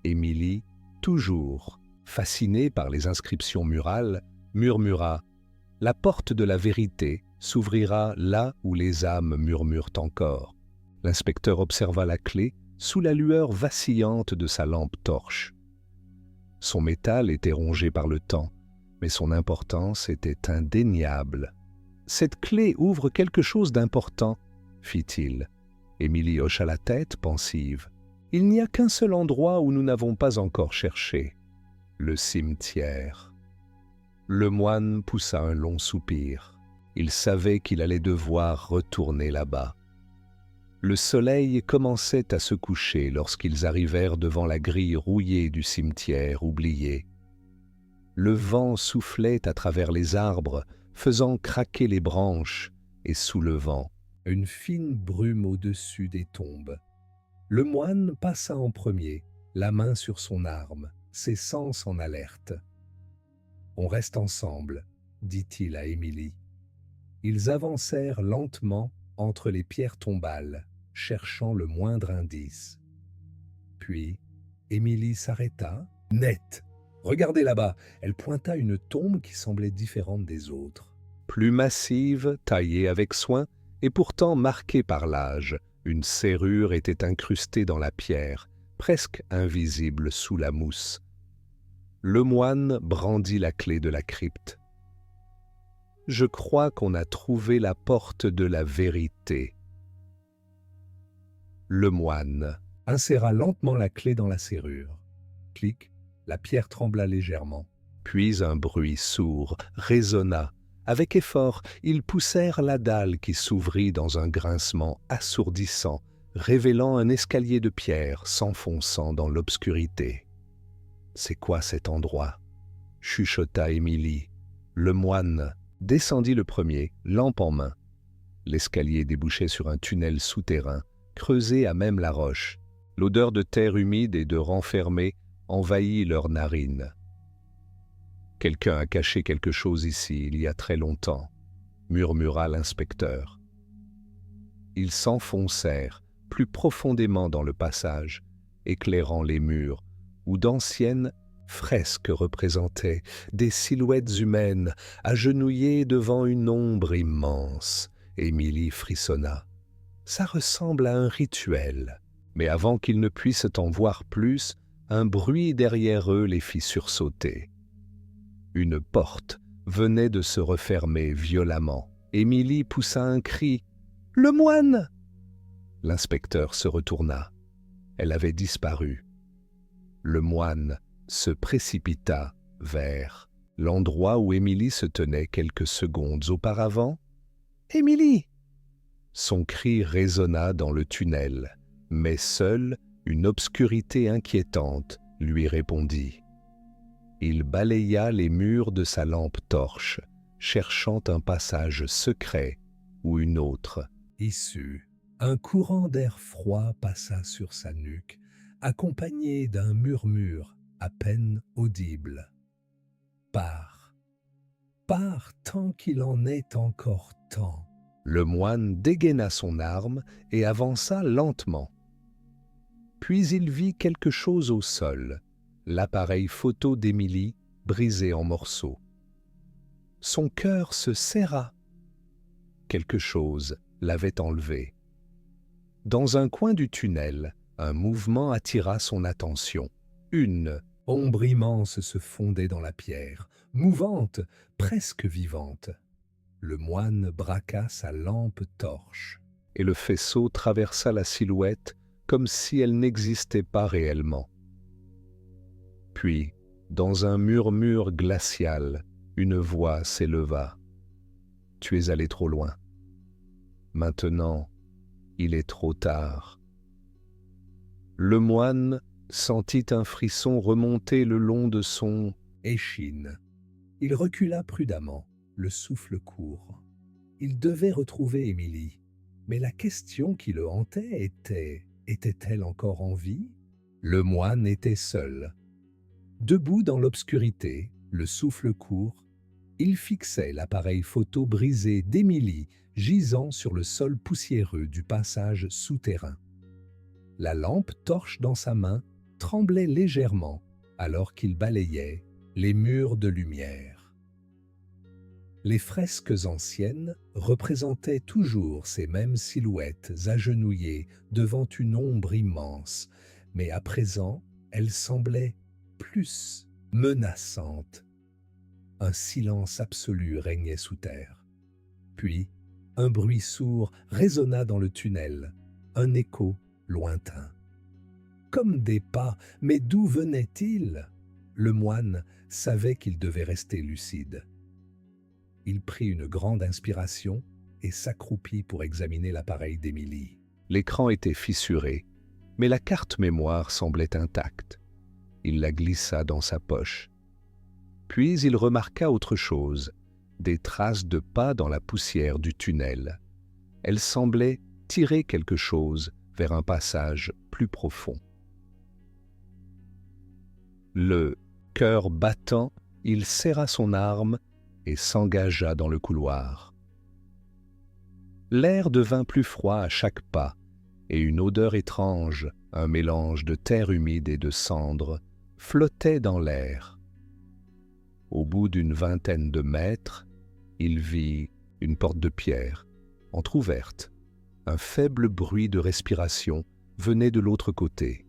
Émilie, toujours fascinée par les inscriptions murales, murmura « La porte de la vérité s'ouvrira là où les âmes murmurent encore. » L'inspecteur observa la clé sous la lueur vacillante de sa lampe torche. Son métal était rongé par le temps, mais son importance était indéniable. « Cette clé ouvre quelque chose d'important, » fit-il. Émilie hocha la tête, pensive. « Il n'y a qu'un seul endroit où nous n'avons pas encore cherché. Le cimetière. » Le moine poussa un long soupir. Il savait qu'il allait devoir retourner là-bas. Le soleil commençait à se coucher lorsqu'ils arrivèrent devant la grille rouillée du cimetière oublié. Le vent soufflait à travers les arbres, faisant craquer les branches et soulevant une fine brume au-dessus des tombes. Le moine passa en premier, la main sur son arme, ses sens en alerte. « On reste ensemble, » dit-il à Émilie. Ils avancèrent lentement entre les pierres tombales, cherchant le moindre indice. Puis, Émilie s'arrêta, net. « Regardez là-bas !» Elle pointa une tombe qui semblait différente des autres. Plus massive, taillée avec soin, et pourtant marquée par l'âge, une serrure était incrustée dans la pierre, presque invisible sous la mousse. Le moine brandit la clé de la crypte. « Je crois qu'on a trouvé la porte de la vérité. » Le moine inséra lentement la clé dans la serrure. Clic, la pierre trembla légèrement. Puis un bruit sourd résonna. Avec effort, ils poussèrent la dalle qui s'ouvrit dans un grincement assourdissant, révélant un escalier de pierre s'enfonçant dans l'obscurité. « C'est quoi cet endroit ?» chuchota Émilie. Le moine descendit le premier, lampe en main. L'escalier débouchait sur un tunnel souterrain, creusé à même la roche. L'odeur de terre humide et de renfermé envahit leurs narines. « Quelqu'un a caché quelque chose ici il y a très longtemps, » murmura l'inspecteur. Ils s'enfoncèrent plus profondément dans le passage, éclairant les murs, où d'anciennes fresques représentaient des silhouettes humaines agenouillées devant une ombre immense. Émilie frissonna. Ça ressemble à un rituel. Mais avant qu'ils ne puissent en voir plus, un bruit derrière eux les fit sursauter. Une porte venait de se refermer violemment. Émilie poussa un cri. « Le moine !» L'inspecteur se retourna. Elle avait disparu. Le moine se précipita vers l'endroit où Émilie se tenait quelques secondes auparavant. « Émilie !» Son cri résonna dans le tunnel, mais seule une obscurité inquiétante lui répondit. Il balaya les murs de sa lampe torche, cherchant un passage secret ou une autre issue. Un courant d'air froid passa sur sa nuque, accompagné d'un murmure à peine audible. « Pars, pars tant qu'il en est encore temps. » Le moine dégaina son arme et avança lentement. Puis il vit quelque chose au sol, l'appareil photo d'Émilie brisé en morceaux. Son cœur se serra. Quelque chose l'avait enlevé. Dans un coin du tunnel, un mouvement attira son attention. Une ombre immense se fondait dans la pierre, mouvante, presque vivante. Le moine braqua sa lampe torche, et le faisceau traversa la silhouette comme si elle n'existait pas réellement. Puis, dans un murmure glacial, une voix s'éleva. « Tu es allé trop loin. Maintenant, il est trop tard. » Le moine sentit un frisson remonter le long de son échine. Il recula prudemment, le souffle court. Il devait retrouver Émilie, mais la question qui le hantait était-elle encore en vie? Le moine était seul. Debout dans l'obscurité, le souffle court, il fixait l'appareil photo brisé d'Émilie gisant sur le sol poussiéreux du passage souterrain. La lampe torche dans sa main tremblait légèrement alors qu'il balayait les murs de lumière. Les fresques anciennes représentaient toujours ces mêmes silhouettes agenouillées devant une ombre immense, mais à présent, elles semblaient plus menaçantes. Un silence absolu régnait sous terre. Puis, un bruit sourd résonna dans le tunnel, un écho lointain. Comme des pas, mais d'où venaient-ils? Le moine savait qu'il devait rester lucide. Il prit une grande inspiration et s'accroupit pour examiner l'appareil d'Émilie. L'écran était fissuré, mais la carte mémoire semblait intacte. Il la glissa dans sa poche. Puis il remarqua autre chose, des traces de pas dans la poussière du tunnel. Elles semblaient tirer quelque chose vers un passage plus profond. Le cœur battant, il serra son arme et s'engagea dans le couloir. L'air devint plus froid à chaque pas, et une odeur étrange, un mélange de terre humide et de cendres, flottait dans l'air. Au bout d'une vingtaine de mètres, il vit une porte de pierre, entr'ouverte. Un faible bruit de respiration venait de l'autre côté.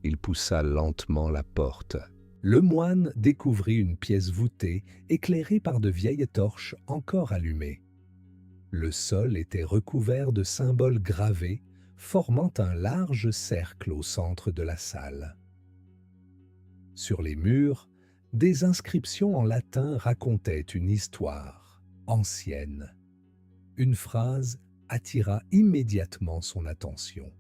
Il poussa lentement la porte. Le moine découvrit une pièce voûtée, éclairée par de vieilles torches encore allumées. Le sol était recouvert de symboles gravés, formant un large cercle au centre de la salle. Sur les murs, des inscriptions en latin racontaient une histoire ancienne. Une phrase attira immédiatement son attention.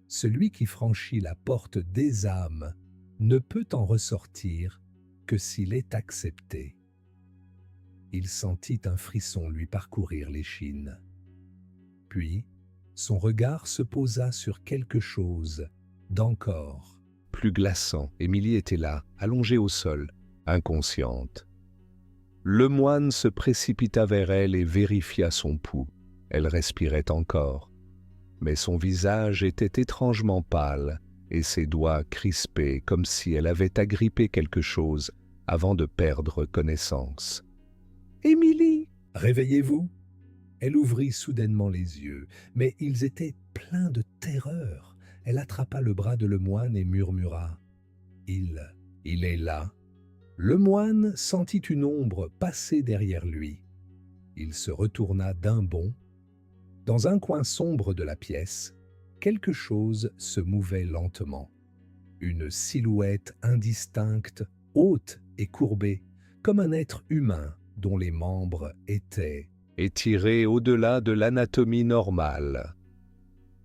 Celui qui franchit la porte des âmes ne peut en ressortir que s'il est accepté. Il sentit un frisson lui parcourir l'échine. Puis, son regard se posa sur quelque chose d'encore plus glaçant. Émilie était là, allongée au sol, inconsciente. Le moine se précipita vers elle et vérifia son pouls. Elle respirait encore, mais son visage était étrangement pâle et ses doigts crispés comme si elle avait agrippé quelque chose avant de perdre connaissance. « Émilie, réveillez-vous !» Elle ouvrit soudainement les yeux, mais ils étaient pleins de terreur. Elle attrapa le bras de le moine et murmura « Il est là !» Le moine sentit une ombre passer derrière lui. Il se retourna d'un bond. Dans un coin sombre de la pièce, quelque chose se mouvait lentement. Une silhouette indistincte, haute et courbée, comme un être humain dont les membres étaient étirés au-delà de l'anatomie normale.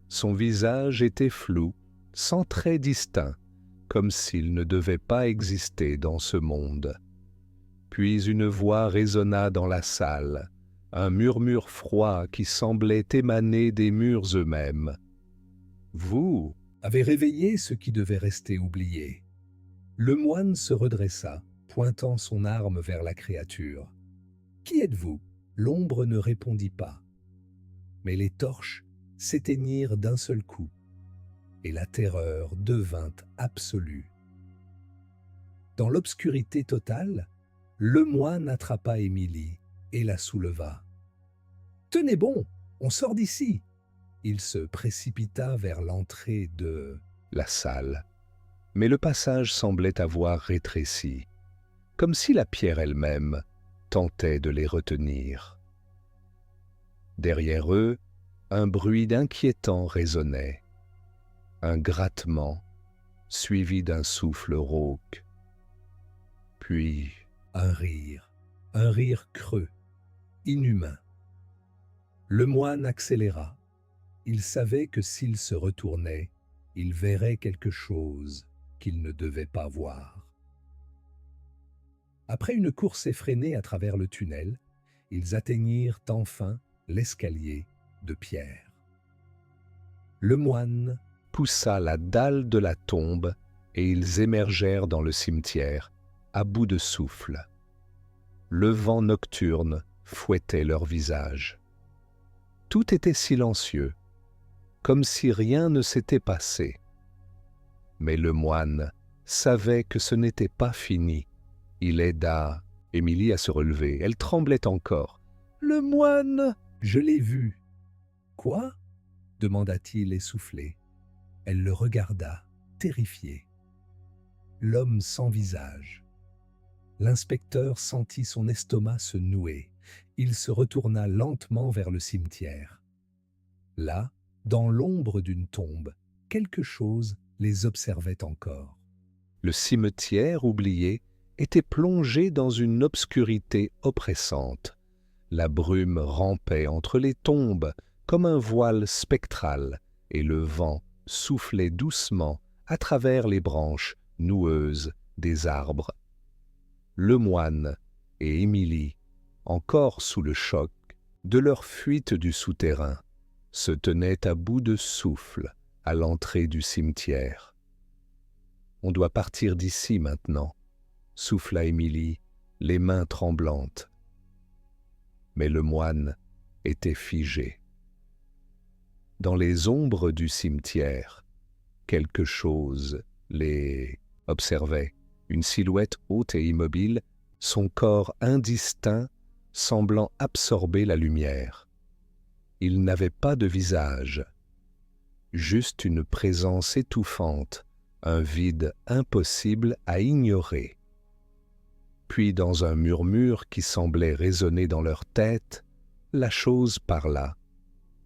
Son visage était flou, sans traits distincts, comme s'il ne devait pas exister dans ce monde. Puis une voix résonna dans la salle, un murmure froid qui semblait émaner des murs eux-mêmes. « Vous avez réveillé ce qui devait rester oublié. » Le moine se redressa, pointant son arme vers la créature. « Qui êtes-vous » L'ombre ne répondit pas. Mais les torches s'éteignirent d'un seul coup, et la terreur devint absolue. Dans l'obscurité totale, le moine attrapa Émilie et la souleva. « Tenez bon, on sort d'ici !» Il se précipita vers l'entrée de la salle. Mais le passage semblait avoir rétréci, comme si la pierre elle-même tentait de les retenir. Derrière eux, un bruit inquiétant résonnait, un grattement suivi d'un souffle rauque. Puis un rire creux, inhumain. Le moine accéléra. Il savait que s'il se retournait, il verrait quelque chose qu'il ne devait pas voir. Après une course effrénée à travers le tunnel, ils atteignirent enfin l'escalier de pierre. Le moine poussa la dalle de la tombe et ils émergèrent dans le cimetière, à bout de souffle. Le vent nocturne fouettait leurs visages. Tout était silencieux, comme si rien ne s'était passé. Mais le moine savait que ce n'était pas fini. Il aida Émilie à se relever. Elle tremblait encore. « Le moine !»« Je l'ai vu. »« Quoi ?» demanda-t-il essoufflé. Elle le regarda, terrifiée. L'homme sans visage. L'inspecteur sentit son estomac se nouer. Il se retourna lentement vers le cimetière. Là, dans l'ombre d'une tombe, quelque chose les observait encore. Le cimetière oublié était plongé dans une obscurité oppressante. La brume rampait entre les tombes comme un voile spectral et le vent soufflait doucement à travers les branches noueuses des arbres. Le moine et Émilie, encore sous le choc de leur fuite du souterrain, se tenaient à bout de souffle à l'entrée du cimetière. « On doit partir d'ici maintenant », souffla Émilie, les mains tremblantes. Mais le moine était figé. Dans les ombres du cimetière, quelque chose les observait, une silhouette haute et immobile, son corps indistinct semblant absorber la lumière. Il n'avait pas de visage, juste une présence étouffante, un vide impossible à ignorer. Puis, dans un murmure qui semblait résonner dans leur tête, la chose parla.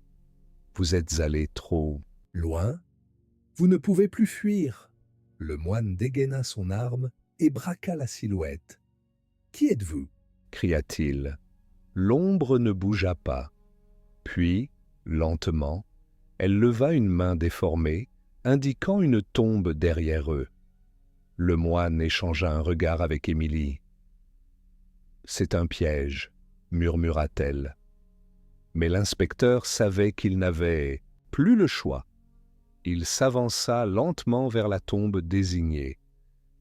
« Vous êtes allés trop loin, vous ne pouvez plus fuir. » Le moine dégaina son arme et braqua la silhouette. « Qui êtes-vous » cria-t-il. L'ombre ne bougea pas. Puis, lentement, elle leva une main déformée, indiquant une tombe derrière eux. Le moine échangea un regard avec Émilie. « C'est un piège, » murmura-t-elle. Mais l'inspecteur savait qu'il n'avait plus le choix. Il s'avança lentement vers la tombe désignée.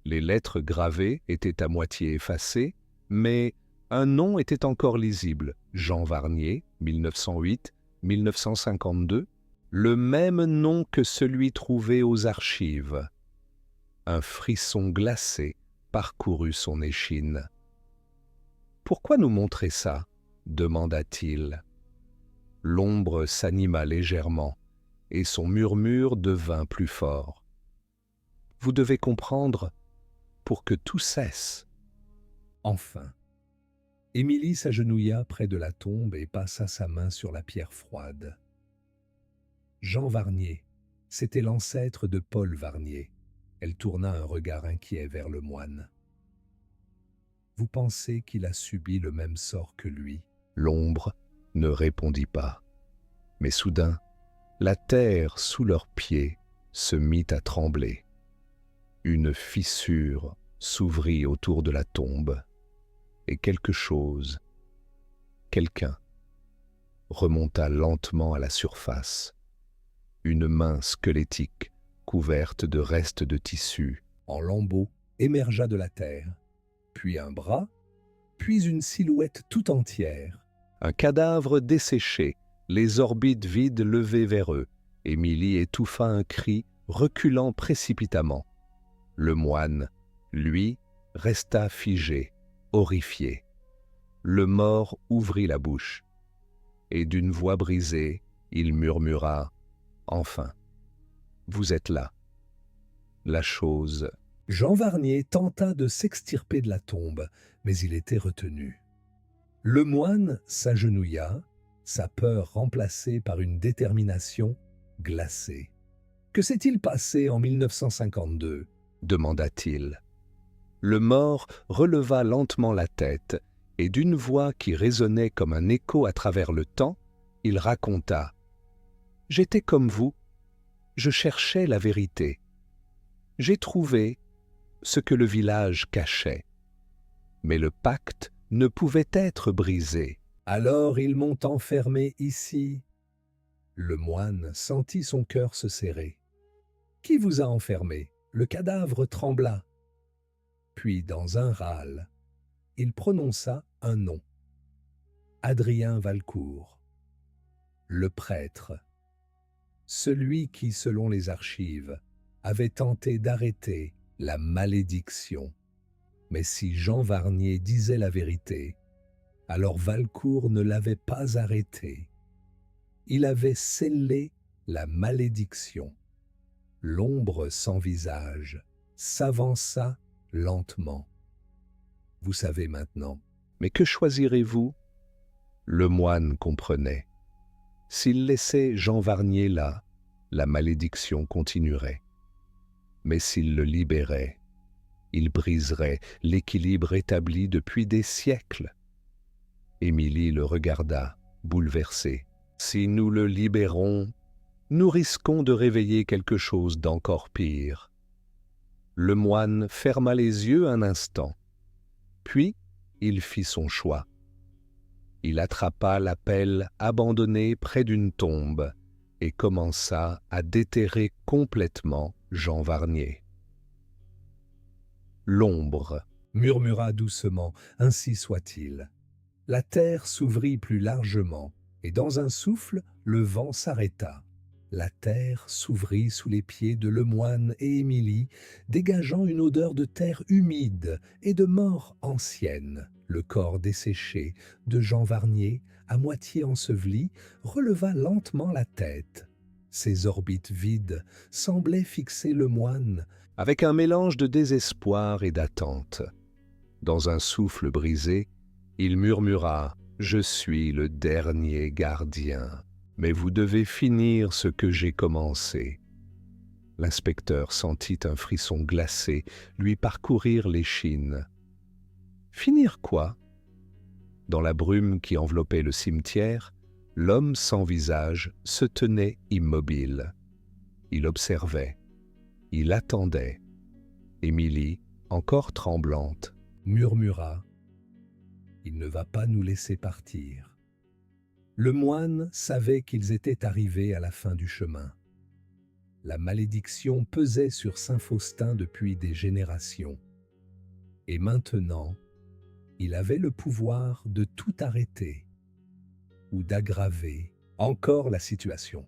Les lettres gravées étaient à moitié effacées, mais un nom était encore lisible, Jean Varnier, 1908-1952, le même nom que celui trouvé aux archives. Un frisson glacé parcourut son échine. « Pourquoi nous montrer ça ?» demanda-t-il. L'ombre s'anima légèrement et son murmure devint plus fort. « Vous devez comprendre pour que tout cesse. » Enfin, Émilie s'agenouilla près de la tombe et passa sa main sur la pierre froide. Jean Varnier, c'était l'ancêtre de Paul Varnier. Elle tourna un regard inquiet vers le moine. « Vous pensez qu'il a subi le même sort que lui ?» L'ombre ne répondit pas. Mais soudain, la terre sous leurs pieds se mit à trembler. Une fissure s'ouvrit autour de la tombe et quelque chose, quelqu'un, remonta lentement à la surface. Une main squelettique, couverte de restes de tissu, en lambeaux, émergea de la terre, puis un bras, puis une silhouette tout entière. Un cadavre desséché, les orbites vides levées vers eux. Émilie étouffa un cri, reculant précipitamment. Le moine, lui, resta figé, horrifié. Le mort ouvrit la bouche, et d'une voix brisée, il murmura « Enfin, vous êtes là. » La chose... Jean Varnier tenta de s'extirper de la tombe, mais il était retenu. Le moine s'agenouilla, sa peur remplacée par une détermination glacée. « Que s'est-il passé en 1952 » demanda-t-il. Le mort releva lentement la tête et d'une voix qui résonnait comme un écho à travers le temps, il raconta « J'étais comme vous, je cherchais la vérité. J'ai trouvé ce que le village cachait. Mais le pacte ne pouvait être brisé. Alors ils m'ont enfermé ici. » Le moine sentit son cœur se serrer. « Qui vous a enfermé ?» Le cadavre trembla. Puis, dans un râle, il prononça un nom. Adrien Valcourt, le prêtre, celui qui, selon les archives, avait tenté d'arrêter la malédiction. Mais si Jean Varnier disait la vérité, alors Valcourt ne l'avait pas arrêté. Il avait scellé la malédiction. L'ombre sans visage s'avança lentement. « Vous savez maintenant. Mais que choisirez-vous » Le moine comprenait. S'il laissait Jean Varnier là, la malédiction continuerait. Mais s'il le libérait, il briserait l'équilibre établi depuis des siècles. Émilie le regarda, bouleversée. « Si nous le libérons, nous risquons de réveiller quelque chose d'encore pire. » Le moine ferma les yeux un instant. Puis, il fit son choix. Il attrapa la pelle abandonnée près d'une tombe et commença à déterrer complètement Jean Varnier. « L'ombre, » murmura doucement, « ainsi soit-il. » La terre s'ouvrit plus largement, et dans un souffle, le vent s'arrêta. La terre s'ouvrit sous les pieds de Lemoine et Émilie, dégageant une odeur de terre humide et de mort ancienne. Le corps desséché de Jean Varnier, à moitié enseveli, releva lentement la tête. Ses orbites vides semblaient fixer Lemoine avec un mélange de désespoir et d'attente. Dans un souffle brisé, il murmura « Je suis le dernier gardien. » Mais vous devez finir ce que j'ai commencé. L'inspecteur sentit un frisson glacé lui parcourir l'échine. Finir quoi? Dans la brume qui enveloppait le cimetière, l'homme sans visage se tenait immobile. Il observait. Il attendait. Émilie, encore tremblante, murmura « Il ne va pas nous laisser partir. » Le moine savait qu'ils étaient arrivés à la fin du chemin. La malédiction pesait sur Saint-Faustin depuis des générations. Et maintenant, il avait le pouvoir de tout arrêter ou d'aggraver encore la situation.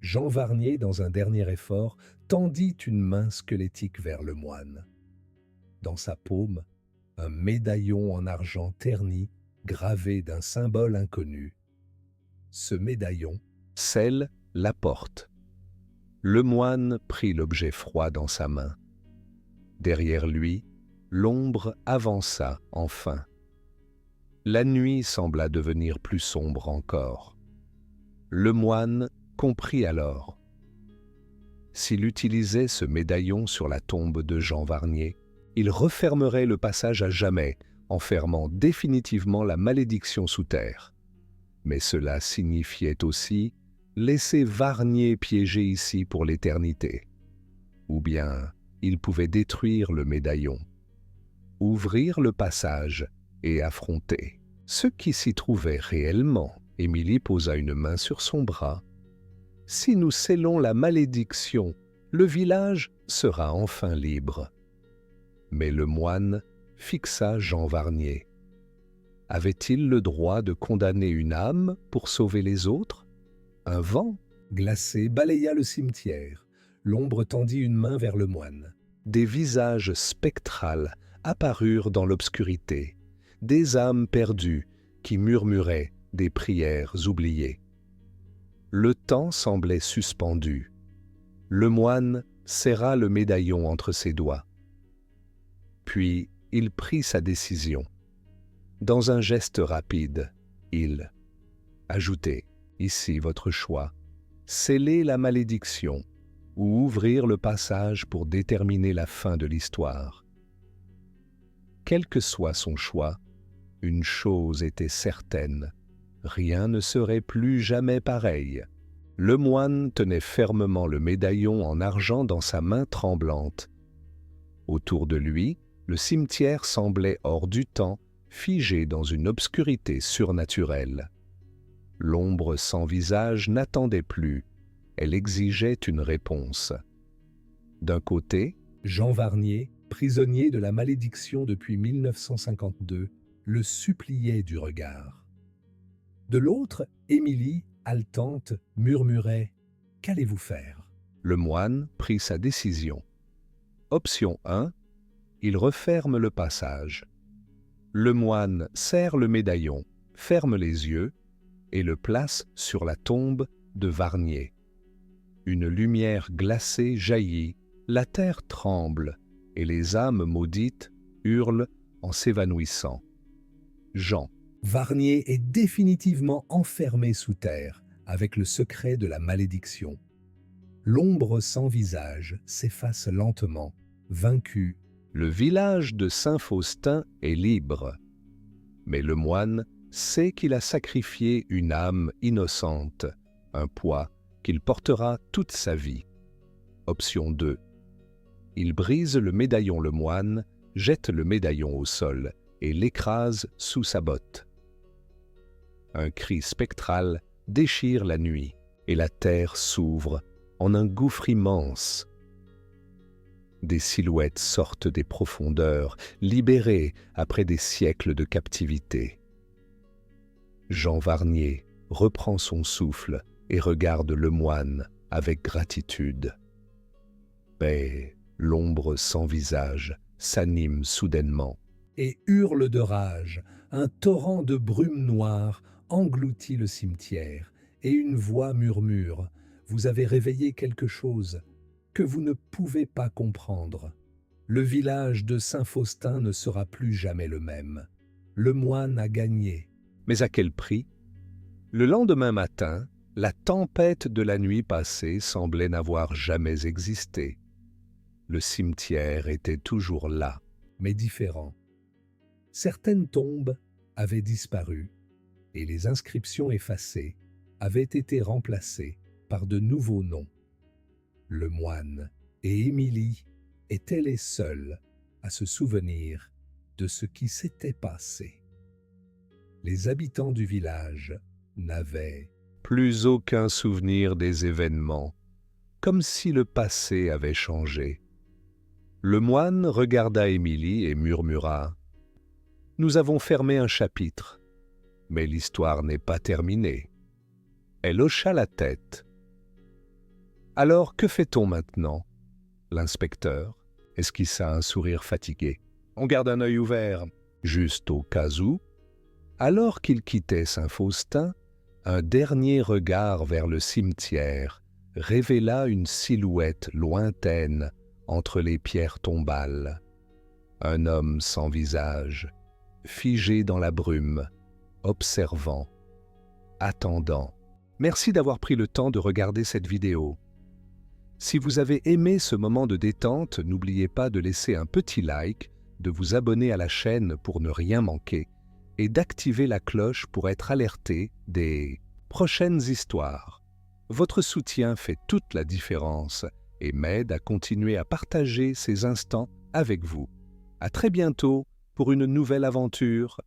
Jean Varnier, dans un dernier effort, tendit une main squelettique vers le moine. Dans sa paume, un médaillon en argent terni, gravé d'un symbole inconnu. Ce médaillon scelle la porte. Le moine prit l'objet froid dans sa main. Derrière lui, l'ombre avança enfin. La nuit sembla devenir plus sombre encore. Le moine comprit alors. S'il utilisait ce médaillon sur la tombe de Jean Varnier, il refermerait le passage à jamais, enfermant définitivement la malédiction sous terre. Mais cela signifiait aussi laisser Varnier piégé ici pour l'éternité. Ou bien il pouvait détruire le médaillon, ouvrir le passage et affronter ceux qui s'y trouvaient réellement. Émilie posa une main sur son bras. « Si nous scellons la malédiction, le village sera enfin libre. » Mais le moine fixa Jean Varnier. Avait-il le droit de condamner une âme pour sauver les autres? Un vent glacé balaya le cimetière. L'ombre tendit une main vers le moine. Des visages spectrales apparurent dans l'obscurité, des âmes perdues qui murmuraient des prières oubliées. Le temps semblait suspendu. Le moine serra le médaillon entre ses doigts. Puis il prit sa décision. Dans un geste rapide, il Ajoutez, ici votre choix, sceller la malédiction ou ouvrir le passage pour déterminer la fin de l'histoire. Quel que soit son choix, une chose était certaine, rien ne serait plus jamais pareil. Le moine tenait fermement le médaillon en argent dans sa main tremblante. Autour de lui, le cimetière semblait hors du temps, figé dans une obscurité surnaturelle. L'ombre sans visage n'attendait plus, elle exigeait une réponse. D'un côté, Jean Varnier, prisonnier de la malédiction depuis 1952, le suppliait du regard. De l'autre, Émilie, haletante, murmurait « Qu'allez-vous faire ?» Le moine prit sa décision. Option 1. Il referme le passage. Le moine serre le médaillon, ferme les yeux et le place sur la tombe de Varnier. Une lumière glacée jaillit, la terre tremble et les âmes maudites hurlent en s'évanouissant. Jean. Varnier est définitivement enfermé sous terre avec le secret de la malédiction. L'ombre sans visage s'efface lentement, vaincu. Le village de Saint-Faustin est libre. Mais le moine sait qu'il a sacrifié une âme innocente, un poids qu'il portera toute sa vie. Option 2. Il brise le médaillon le moine, jette le médaillon au sol et l'écrase sous sa botte. Un cri spectral déchire la nuit et la terre s'ouvre en un gouffre immense. Des silhouettes sortent des profondeurs, libérées après des siècles de captivité. Jean Varnier reprend son souffle et regarde le moine avec gratitude. Mais l'ombre sans visage s'anime soudainement et hurle de rage. Un torrent de brume noire engloutit le cimetière et une voix murmure « Vous avez réveillé quelque chose que vous ne pouvez pas comprendre. Le village de Saint-Faustin ne sera plus jamais le même. Le moine a gagné. » Mais à quel prix? Le lendemain matin, la tempête de la nuit passée semblait n'avoir jamais existé. Le cimetière était toujours là, mais différent. Certaines tombes avaient disparu et les inscriptions effacées avaient été remplacées par de nouveaux noms. Le moine et Émilie étaient les seuls à se souvenir de ce qui s'était passé. Les habitants du village n'avaient plus aucun souvenir des événements, comme si le passé avait changé. Le moine regarda Émilie et murmura « Nous avons fermé un chapitre, mais l'histoire n'est pas terminée. » Elle hocha la tête. « Alors, que fait-on maintenant ?» L'inspecteur esquissa un sourire fatigué. « On garde un œil ouvert, juste au cas où. » Alors qu'il quittait Saint-Faustin, un dernier regard vers le cimetière révéla une silhouette lointaine entre les pierres tombales. Un homme sans visage, figé dans la brume, observant, attendant. Merci d'avoir pris le temps de regarder cette vidéo. Si vous avez aimé ce moment de détente, n'oubliez pas de laisser un petit like, de vous abonner à la chaîne pour ne rien manquer et d'activer la cloche pour être alerté des prochaines histoires. Votre soutien fait toute la différence et m'aide à continuer à partager ces instants avec vous. À très bientôt pour une nouvelle aventure.